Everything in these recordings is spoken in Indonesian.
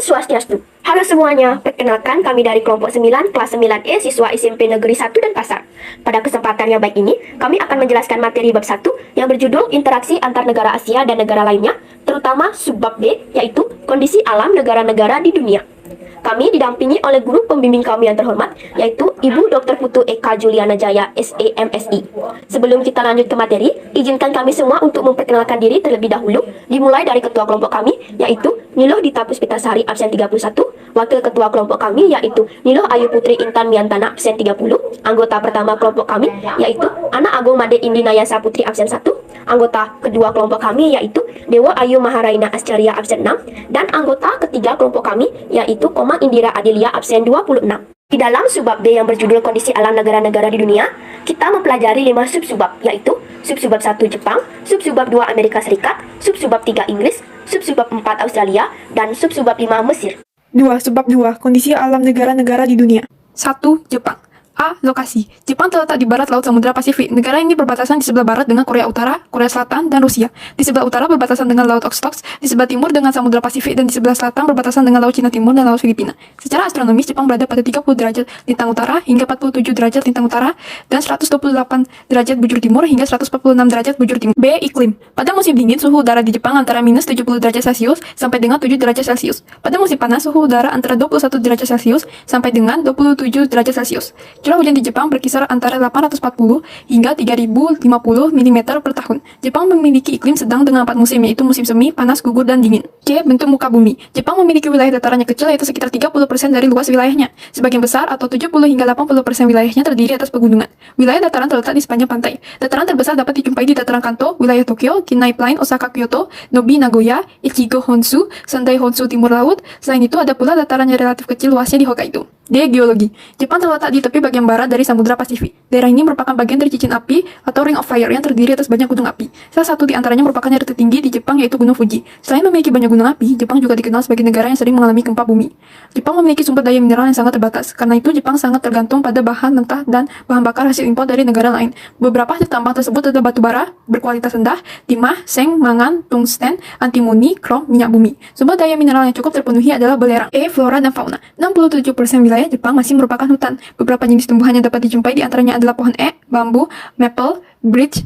Swastiastu. Halo semuanya, perkenalkan kami dari kelompok 9 kelas 9E siswa SMP Negeri 1 dan Pasar. Pada kesempatan yang baik ini, kami akan menjelaskan materi bab 1 yang berjudul Interaksi antar negara Asia dan negara lainnya, terutama subbab B, yaitu kondisi alam negara-negara di dunia. Kami didampingi oleh guru pembimbing kami yang terhormat, yaitu Ibu Dr. Putu Eka Juliana Jaya, SEMSI. Sebelum kita lanjut ke materi, izinkan kami semua untuk memperkenalkan diri terlebih dahulu, dimulai dari ketua kelompok kami, yaitu Niloh Dita Puspitasari, absen 31, wakil ketua kelompok kami, yaitu Niloh Ayu Putri Intan Miantana, absen 30, anggota pertama kelompok kami, yaitu Anak Agung Made Indi Nayasa Putri, absen 1, anggota kedua kelompok kami, yaitu Dewa Ayu Maharaina Ascaria, absen 6, dan anggota ketiga kelompok kami, yaitu Komang Indira Adelia, absen 26. Di dalam subbab B yang berjudul kondisi alam negara-negara di dunia, kita mempelajari 5 sub-subbab, yaitu sub-subbab 1 Jepang, sub-subbab 2 Amerika Serikat, sub-subbab 3 Inggris, sub-subbab 4 Australia, dan sub-subbab 5 Mesir. 2. Subbab 2. Kondisi alam negara-negara di dunia. 1. Jepang. A. Lokasi. Jepang terletak di barat Laut Samudra Pasifik. Negara ini berbatasan di sebelah barat dengan Korea Utara, Korea Selatan, dan Rusia. Di sebelah utara berbatasan dengan Laut Okhotsk, di sebelah timur dengan Samudra Pasifik, dan di sebelah selatan berbatasan dengan Laut Cina Timur dan Laut Filipina. Secara astronomis, Jepang berada pada 30 derajat lintang utara hingga 47 derajat lintang utara dan 128 derajat bujur timur hingga 146 derajat bujur timur. B. Iklim. Pada musim dingin, suhu udara di Jepang antara minus 70 derajat Celcius sampai dengan 7 derajat Celcius. Pada musim panas, suhu udara antara 21 derajat Celcius sampai dengan 27 derajat Celcius. Curah hujan di Jepang berkisar antara 840 hingga 3050 mm per tahun. Jepang memiliki iklim sedang dengan 4 musim, yaitu musim semi, panas, gugur, dan dingin. C. Bentuk muka bumi. Jepang memiliki wilayah datarannya kecil, yaitu sekitar 30% dari luas wilayahnya. Sebagian besar atau 70 hingga 80% wilayahnya terdiri atas pegunungan. Wilayah dataran terletak di sepanjang pantai. Dataran terbesar dapat dijumpai di dataran Kanto, wilayah Tokyo, Kinai Plain, Osaka, Kyoto, Nobi, Nagoya, Ichigo, Honshu, Sendai, Honshu, timur laut. Selain itu, ada pula dataran yang relatif kecil luasnya di Hokkaido. D. Geologi. Jepang terletak di tepi bagian barat dari Samudra Pasifik. Daerah ini merupakan bagian dari cincin api atau Ring of Fire yang terdiri atas banyak gunung api. Salah satu di antaranya merupakan yang tertinggi di Jepang, yaitu Gunung Fuji. Selain memiliki banyak gunung api, Jepang juga dikenal sebagai negara yang sering mengalami gempa bumi. Jepang memiliki sumber daya mineral yang sangat terbatas. Karena itu, Jepang sangat tergantung pada bahan mentah dan bahan bakar hasil impor dari negara lain. Beberapa hasil tambang tersebut adalah batu bara berkualitas rendah, timah, seng, mangan, tungsten, antimoni, krom, minyak bumi. Sumber daya mineral yang cukup terpenuhi adalah belerang. E. Flora dan fauna. 67% wilayah Jepang masih merupakan hutan. Beberapa jenis tumbuhan yang dapat dijumpai di antaranya adalah pohon bambu, maple, birch,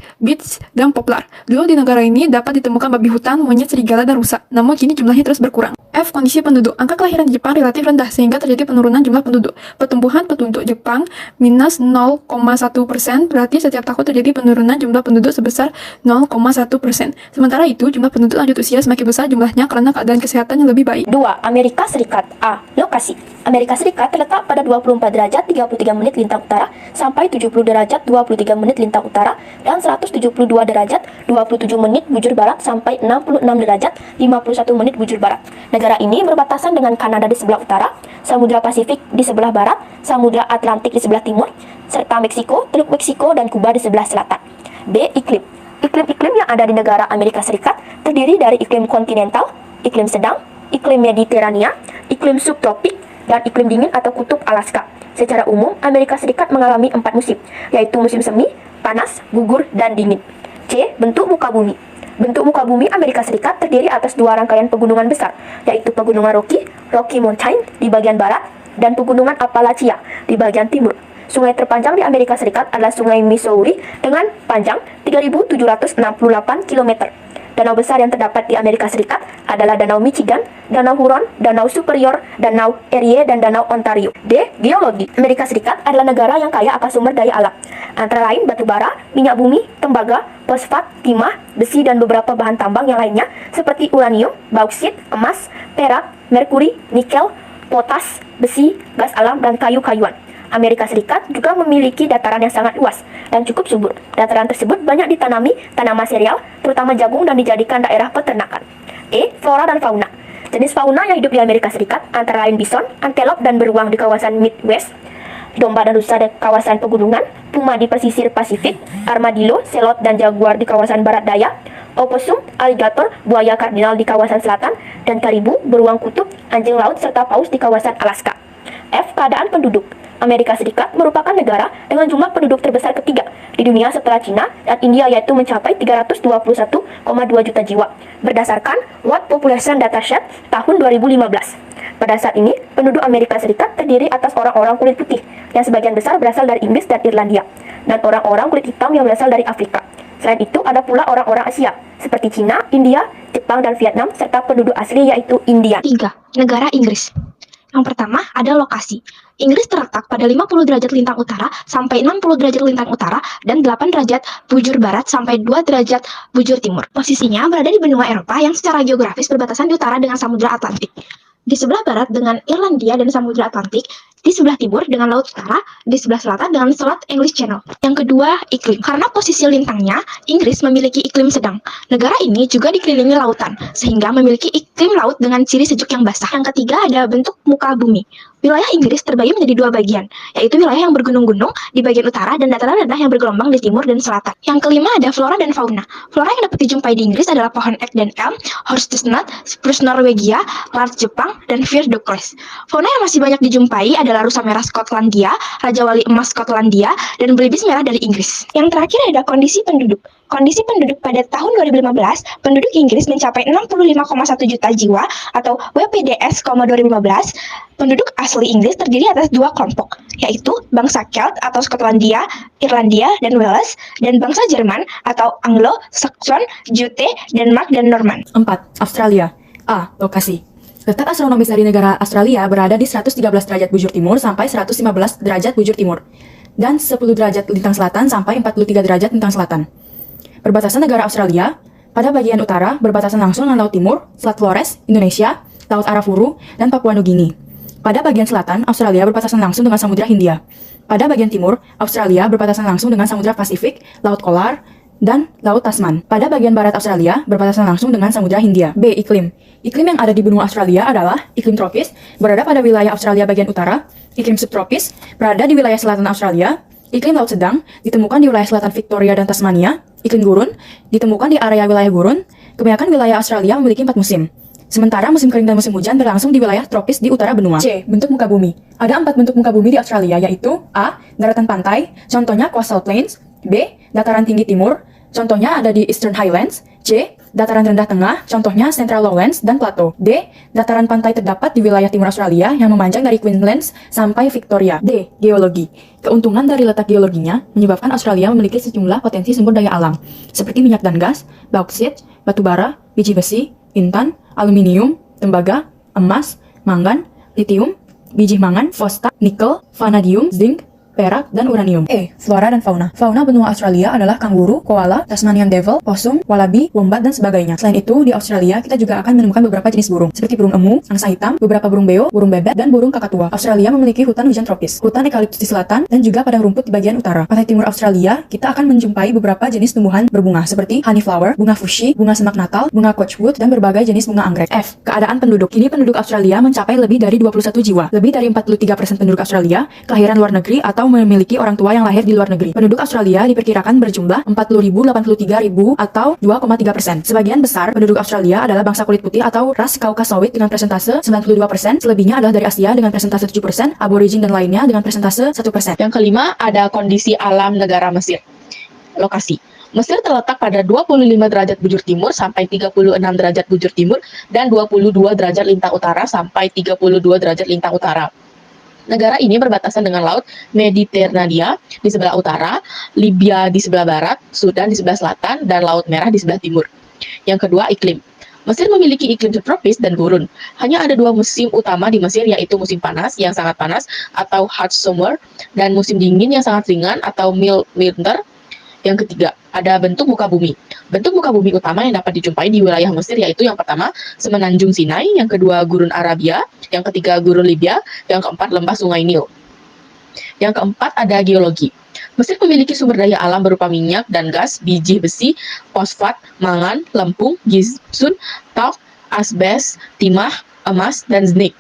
dan poplar. Dulu di negara ini dapat ditemukan babi hutan, monyet, serigala, dan rusa. Namun kini jumlahnya terus berkurang. F. Kondisi penduduk. Angka kelahiran di Jepang relatif rendah sehingga terjadi penurunan jumlah penduduk. Pertumbuhan penduduk Jepang minus 0,1%, berarti setiap tahun terjadi penurunan jumlah penduduk sebesar 0,1%. Sementara itu, jumlah penduduk lanjut usia semakin besar jumlahnya karena keadaan kesehatan yang lebih baik. 2. Amerika Serikat. A. Lokasi. Amerika Serikat terletak pada 24 derajat 33 menit lintang utara sampai 70 derajat 23 menit lintang utara dan 172 derajat 27 menit bujur barat sampai 66 derajat 51 menit bujur barat. Negara ini berbatasan dengan Kanada di sebelah utara, Samudra Pasifik di sebelah barat, Samudra Atlantik di sebelah timur, serta Meksiko, Teluk Meksiko, dan Kuba di sebelah selatan. B. Iklim. Iklim-iklim yang ada di negara Amerika Serikat terdiri dari iklim kontinental, iklim sedang, iklim Mediterania, iklim subtropik, dan iklim dingin atau kutub Alaska. Secara umum, Amerika Serikat mengalami 4 musim, yaitu musim semi, panas, gugur, dan dingin. C. Bentuk muka bumi. Bentuk muka bumi Amerika Serikat terdiri atas 2 rangkaian pegunungan besar, yaitu pegunungan Rocky Mountain di bagian barat, dan pegunungan Appalachia di bagian timur. Sungai terpanjang di Amerika Serikat adalah Sungai Missouri dengan panjang 3.768 km. Danau besar yang terdapat di Amerika Serikat adalah Danau Michigan, Danau Huron, Danau Superior, Danau Erie, dan Danau Ontario. D. Geologi. Amerika Serikat adalah negara yang kaya akan sumber daya alam, antara lain batu bara, minyak bumi, tembaga, fosfat, timah, besi, dan beberapa bahan tambang yang lainnya seperti uranium, bauksit, emas, perak, merkuri, nikel, potas, besi, gas alam, dan kayu-kayuan. Amerika Serikat juga memiliki dataran yang sangat luas dan cukup subur. Dataran tersebut banyak ditanami tanaman sereal, terutama jagung, dan dijadikan daerah peternakan. E. Flora dan fauna. Jenis fauna yang hidup di Amerika Serikat antara lain bison, antelop, dan beruang di kawasan Midwest, domba dan rusa di kawasan pegunungan, puma di pesisir Pasifik, armadillo, selot, dan jaguar di kawasan barat daya, opossum, aligator, buaya kardinal di kawasan selatan, dan karibu, beruang kutub, anjing laut, serta paus di kawasan Alaska. F. Keadaan penduduk. Amerika Serikat merupakan negara dengan jumlah penduduk terbesar ketiga di dunia setelah Cina dan India, yaitu mencapai 321,2 juta jiwa berdasarkan World Population Dataset tahun 2015. Pada saat ini, penduduk Amerika Serikat terdiri atas orang-orang kulit putih, yang sebagian besar berasal dari Inggris dan Irlandia, dan orang-orang kulit hitam yang berasal dari Afrika. Selain itu, ada pula orang-orang Asia, seperti Cina, India, Jepang, dan Vietnam, serta penduduk asli yaitu Indian. 3. Negara Inggris. Yang pertama ada lokasi. Inggris terletak pada 50 derajat lintang utara sampai 60 derajat lintang utara dan 8 derajat bujur barat sampai 2 derajat bujur timur. Posisinya berada di benua Eropa yang secara geografis berbatasan di utara dengan Samudra Atlantik, di sebelah barat dengan Irlandia dan Samudra Atlantik, di sebelah timur dengan Laut Utara, di sebelah selatan dengan Selat English Channel. Yang kedua, iklim. Karena posisi lintangnya, Inggris memiliki iklim sedang. Negara ini juga dikelilingi lautan, sehingga memiliki iklim laut dengan ciri sejuk yang basah. Yang ketiga, ada bentuk muka bumi. Wilayah Inggris terbagi menjadi dua bagian, yaitu wilayah yang bergunung-gunung di bagian utara dan dataran rendah yang bergelombang di timur dan selatan. Yang kelima ada flora dan fauna. Flora yang dapat dijumpai di Inggris adalah pohon ek dan elm, horse chestnut, spruce Norwegia, larch Jepang, dan fir Douglas. Fauna yang masih banyak dijumpai adalah rusa merah Skotlandia, raja wali emas Skotlandia, dan belibis merah dari Inggris. Yang terakhir ada kondisi penduduk. Kondisi penduduk pada tahun 2015, penduduk Inggris mencapai 65,1 juta jiwa atau WPDS, 2015. Penduduk asli Inggris terdiri atas dua kelompok, yaitu bangsa Celt atau Skotlandia, Irlandia, dan Wales, dan bangsa Jerman atau Anglo-Saxon, Jute, Denmark, dan Norman. 4. Australia. A. Lokasi. Letak astronomis dari negara Australia berada di 113 derajat bujur timur sampai 115 derajat bujur timur, dan 10 derajat lintang selatan sampai 43 derajat lintang selatan. Perbatasan negara Australia, pada bagian utara berbatasan langsung dengan Laut Timur, Selat Flores, Indonesia, Laut Arafuru, dan Papua Nugini. Pada bagian selatan, Australia berbatasan langsung dengan Samudra Hindia. Pada bagian timur, Australia berbatasan langsung dengan Samudra Pasifik, Laut Kolar, dan Laut Tasman. Pada bagian barat Australia berbatasan langsung dengan Samudra Hindia. B. Iklim. Iklim yang ada di benua Australia adalah iklim tropis, berada pada wilayah Australia bagian utara, iklim subtropis, berada di wilayah selatan Australia, iklim laut sedang, ditemukan di wilayah selatan Victoria dan Tasmania, iklim gurun, ditemukan di area wilayah gurun. Kebanyakan wilayah Australia memiliki 4 musim. Sementara musim kering dan musim hujan berlangsung di wilayah tropis di utara benua. C. Bentuk muka bumi. Ada 4 bentuk muka bumi di Australia, yaitu A. Daratan pantai, contohnya Coastal Plains. B. Dataran tinggi timur, contohnya ada di Eastern Highlands. C. Dataran rendah tengah, contohnya Central Lowlands dan Plateau. D. Dataran pantai terdapat di wilayah timur Australia yang memanjang dari Queensland sampai Victoria. D. Geologi. Keuntungan dari letak geologinya menyebabkan Australia memiliki sejumlah potensi sumber daya alam, seperti minyak dan gas, bauksit, batu bara, biji besi, intan, aluminium, tembaga, emas, mangan, litium, biji mangan, fosfat, nikel, vanadium, zinc, perak, dan uranium. E. Flora dan fauna. Fauna benua Australia adalah kanguru, koala, Tasmanian devil, possum, wallaby, wombat, dan sebagainya. Selain itu, di Australia kita juga akan menemukan beberapa jenis burung, seperti burung emu, angsa hitam, beberapa burung beo, burung bebek, dan burung kakatua. Australia memiliki hutan hujan tropis, hutan eukaliptus di selatan, dan juga padang rumput di bagian utara. Pantai timur Australia, kita akan menjumpai beberapa jenis tumbuhan berbunga, seperti honeyflower, bunga fuchsia, bunga semak natal, bunga coachwood, dan berbagai jenis bunga anggrek. F. Keadaan penduduk. Kini penduduk Australia mencapai lebih dari 21 jiwa. Lebih dari 43% penduduk Australia kelahiran luar negeri atau memiliki orang tua yang lahir di luar negeri. Penduduk Australia diperkirakan berjumlah 40.083.000 atau 2,3%. Sebagian besar penduduk Australia adalah bangsa kulit putih atau ras Caucasoid dengan persentase 92%, selebihnya adalah dari Asia dengan persentase 7%, aborigin dan lainnya dengan persentase 1%. Yang kelima ada kondisi alam negara Mesir. Lokasi. Mesir terletak pada 25 derajat bujur timur sampai 36 derajat bujur timur dan 22 derajat lintang utara sampai 32 derajat lintang utara. Negara ini berbatasan dengan Laut Mediterania di sebelah utara, Libya di sebelah barat, Sudan di sebelah selatan, dan Laut Merah di sebelah timur. Yang kedua, iklim. Mesir memiliki iklim subtropis dan gurun. Hanya ada 2 musim utama di Mesir, yaitu musim panas yang sangat panas atau hot summer, dan musim dingin yang sangat ringan atau mild winter. Yang ketiga, ada bentuk muka bumi. Bentuk muka bumi utama yang dapat dijumpai di wilayah Mesir yaitu yang pertama, Semenanjung Sinai, yang kedua, Gurun Arabia, yang ketiga, Gurun Libya, yang keempat, lembah Sungai Nil. Yang keempat, ada geologi. Mesir memiliki sumber daya alam berupa minyak dan gas, biji besi, fosfat, mangan, lempung, gibsun, talk, asbes, timah, emas, dan zinc.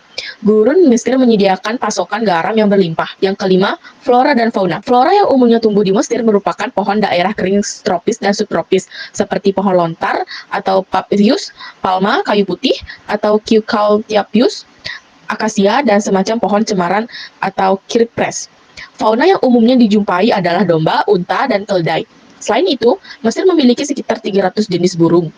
Gurun Mesir menyediakan pasokan garam yang berlimpah. Yang kelima, flora dan fauna. Flora yang umumnya tumbuh di Mesir merupakan pohon daerah kering tropis dan subtropis, seperti pohon lontar atau papyrus, palma, kayu putih, atau Eucalyptus, akasia, dan semacam pohon cemaran atau cypress. Fauna yang umumnya dijumpai adalah domba, unta, dan keledai. Selain itu, Mesir memiliki sekitar 300 jenis burung.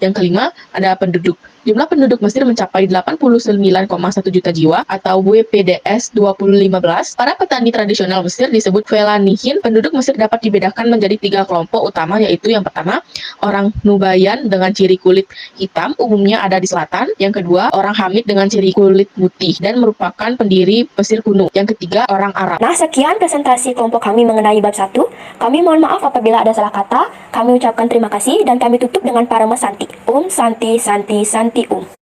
Yang kelima, ada penduduk. Jumlah penduduk Mesir mencapai 89,1 juta jiwa atau WPDS 2015. Para petani tradisional Mesir disebut Felanihin. Penduduk Mesir dapat dibedakan menjadi 3 kelompok utama, yaitu yang pertama, orang Nubayan dengan ciri kulit hitam, umumnya ada di selatan. Yang kedua, orang Hamid dengan ciri kulit putih dan merupakan pendiri Mesir kuno. Yang ketiga, orang Arab. Nah, sekian presentasi kelompok kami mengenai bab 1. Kami mohon maaf apabila ada salah kata. Kami ucapkan terima kasih dan kami tutup dengan Parama Santi. Santi, Santi, Santi,